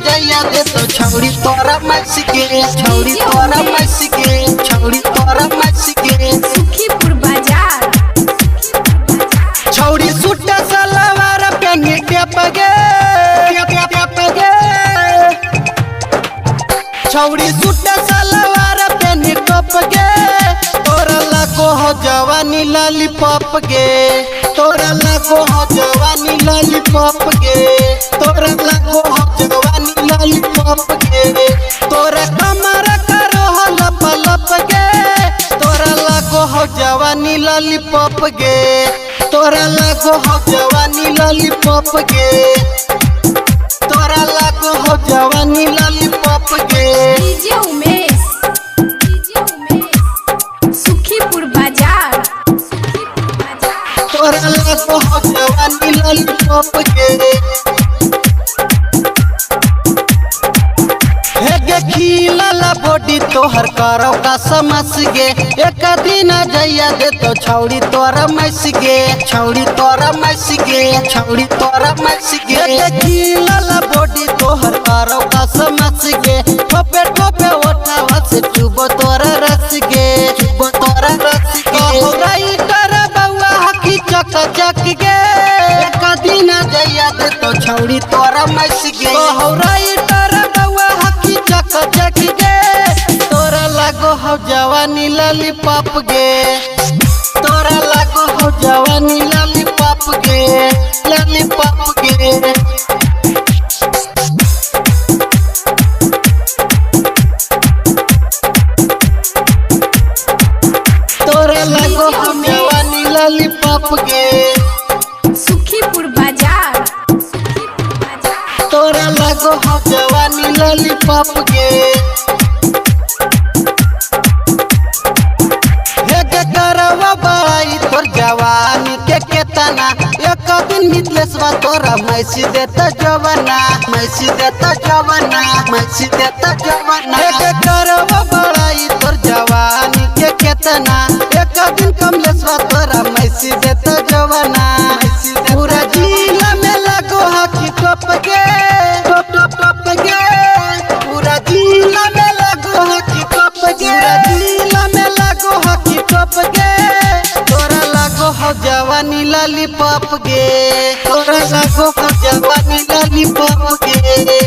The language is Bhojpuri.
जइया दे तो छौड़ी तोरा मैस के छौड़ी तोरा मैस के छौड़ी तोरा मैस के सुखीपुर बाजार छौड़ी सूट सलवार पहने के पगे छौड़ी सूट सलवार पहने टप गे तोरा लगो हो जवानी लॉलीपॉप गे तोरा लगो हो जवानी लॉलीपॉप गे तोरा लगो हो जवानी लॉलीपॉप गे तोरा कमर करो हो लप लप गे तोरा लगो हो जवानी लॉलीपॉप गे तोरा लगो हो जवानी लॉलीपॉप गे तोरा लगो हो जवानी लॉलीपॉप गे डीजे उमेश सुखीपुर बाजार तोरा लगो हो जवानी लॉलीपॉप गे हे खिला बॉडी तोहर करो का समझ गे एक दिन जइया दे तो छौड़ी तोरा मैस गे छौड़ी तोरा मैस गे छौड़ी तोरा मैस गे खिला बॉडी तोहर करो का समझ गे ठोपे ठोपे ओठावा से चुबो तोरा रस गे चुबो तोरा रस गे राइटर बउआ हकी चक चक गे एक दिन जइया दे तो छौड़ी तोरा मैस गे राइटर बउआ हकी चक चक गे तोरा लगो हो जवानी लॉलीपॉप गे तोरा लगो हो जवानी लॉलीपॉप गे लॉलीपॉप गे तोरा लगो हो जवानी लॉलीपॉप गे सुखीपुर बाजार तोरा लगो हो जवानी लॉलीपॉप गे करवा बाई तोर जवानी के केतना एक दिन मिथलेशवा तोरा मैसी देता जवाना मैसी देता जवाना मैसी देता जवाना करवा बाई तोर जवानी के केतना एक दिन कमलेशवा तोरा मैसी देता जवाना पूरा जिला में लगो हकी टप गे टप टप टप गे पूरा जिला में लगो हकी टप गे पूरा जिला में लगो हकी टप गे तोरा लगो हो जवानी लॉलीपॉप गे तोरा लगो हो जवानी लॉलीपॉप गे।